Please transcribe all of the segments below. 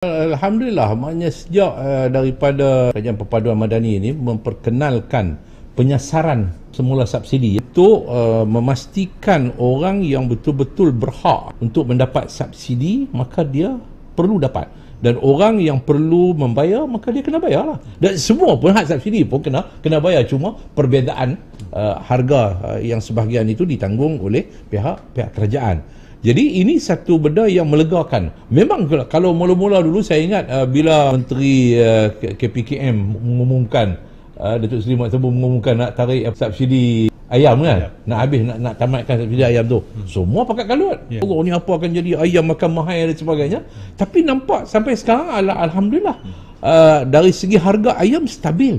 Alhamdulillah, maknanya sejak daripada Kerajaan Perpaduan Madani ini memperkenalkan penyasaran semula subsidi untuk memastikan orang yang betul-betul berhak untuk mendapat subsidi, maka dia perlu dapat. Dan orang yang perlu membayar, maka dia kena bayar lah. Dan semua pun hak subsidi pun kena bayar. Cuma perbezaan harga yang sebahagian itu ditanggung oleh pihak kerajaan. Jadi ini satu benda yang melegakan. Memang kalau mula-mula dulu saya ingat bila Menteri KPKM mengumumkan, Datuk Seri Mat Tembung mengumumkan nak tarik subsidi ayam kan, nak habis, nak tamatkan subsidi ayam tu, semua pakat kalut. Oh, ni apa akan jadi, ayam makan mahal dan sebagainya. Tapi nampak sampai sekarang Alhamdulillah dari segi harga ayam stabil,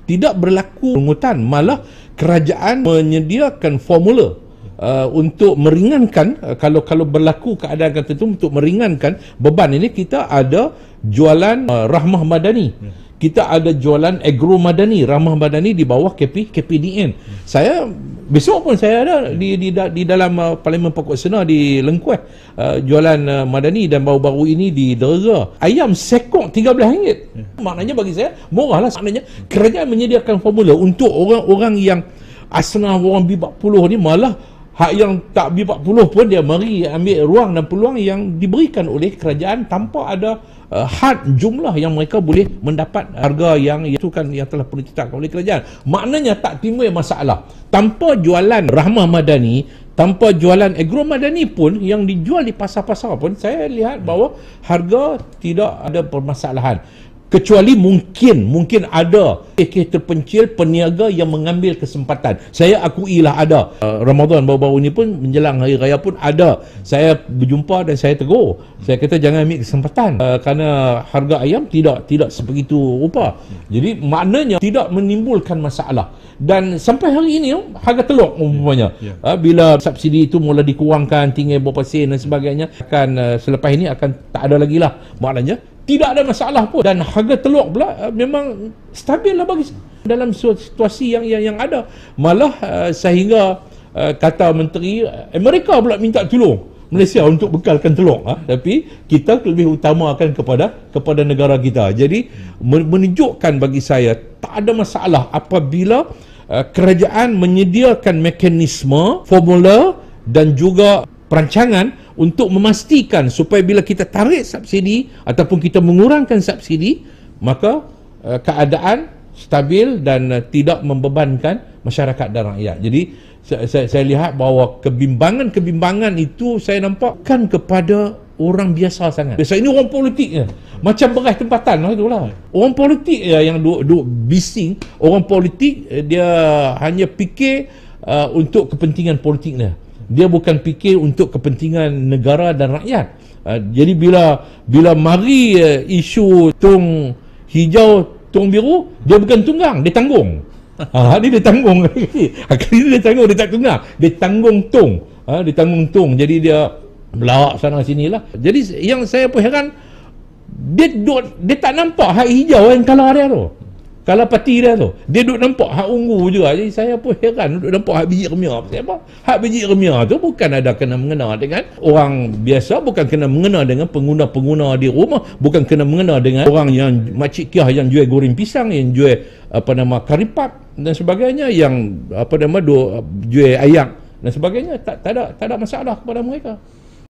tidak berlaku pungutan. Malah kerajaan menyediakan formula untuk meringankan kalau berlaku keadaan tertentu, untuk meringankan beban ini. Kita ada jualan Rahmah Madani, kita ada jualan Agro Madani, Rahmah Madani di bawah KPDN. Saya besok pun saya ada di dalam Parlimen Pokok Sena di Lengkuas, jualan Madani, dan baru-baru ini di Derza ayam sekok RM13. Maknanya bagi saya murah lah. Maknanya kerajaan menyediakan formula untuk orang-orang yang asnaf, orang B40 ni, malah hak yang tak B40 pun dia mari ambil ruang dan peluang yang diberikan oleh kerajaan tanpa ada had jumlah yang mereka boleh mendapat harga yang itu kan yang telah pun ditetapkan oleh kerajaan. Maknanya tak timbul masalah. Tanpa jualan Rahmah Madani, tanpa jualan Agro Madani pun, yang dijual di pasar-pasar pun, saya lihat bahawa harga tidak ada permasalahan. Kecuali mungkin ada kes terpencil peniaga yang mengambil kesempatan. Saya akuilah ada. Ramadan baru-baru ni pun menjelang hari raya pun ada. Saya berjumpa dan saya tegur. Saya kata jangan ambil kesempatan kerana harga ayam tidak sebegitu rupa. Jadi maknanya tidak menimbulkan masalah. Dan sampai hari ini harga telur umpamanya, bila subsidi itu mula dikurangkan tinggal berapa sen dan sebagainya, akan selepas ini akan tak ada lagi lah. Maknanya tidak ada masalah pun. Dan harga telur pula memang stabil lah bagi dalam situasi yang ada. Malah sehingga kata Menteri, Amerika pula minta tolong Malaysia untuk bekalkan telur. Tapi kita lebih utamakan kepada negara kita. Jadi menunjukkan bagi saya tak ada masalah apabila kerajaan menyediakan mekanisme, formula dan juga perancangan untuk memastikan supaya bila kita tarik subsidi ataupun kita mengurangkan subsidi, maka keadaan stabil dan tidak membebankan masyarakat dan rakyat. Jadi saya lihat bahawa kebimbangan itu saya nampak kan kepada orang biasa sangat. Biasa ini orang politik je. Macam beras tempatan lah itulah. Orang politik yang duk bising. Orang politik dia hanya fikir untuk kepentingan politiknya. Dia bukan fikir untuk kepentingan negara dan rakyat. Jadi bila mari isu tong hijau, tong biru, dia bukan tunggang, dia tanggung. Dia tanggung. Kali ni dia tanggung, dia tak tunggang. Dia tanggung tong. Dia tanggung tong. Jadi dia melawak sana sini lah. Jadi yang saya pun heran, dia tak nampak hak hijau yang kalah dia tu. Kalau parti dia tu, dia duk nampak hak ungu juga. Jadi saya pun heran duk nampak hak biji remia. Sebab hak biji remia tu bukan ada kena mengena dengan orang biasa, bukan kena mengena dengan pengguna-pengguna di rumah, bukan kena mengena dengan orang yang makcik kiah yang jual goreng pisang, yang jual karipap dan sebagainya, yang jual ayam dan sebagainya. Tak ada masalah kepada mereka.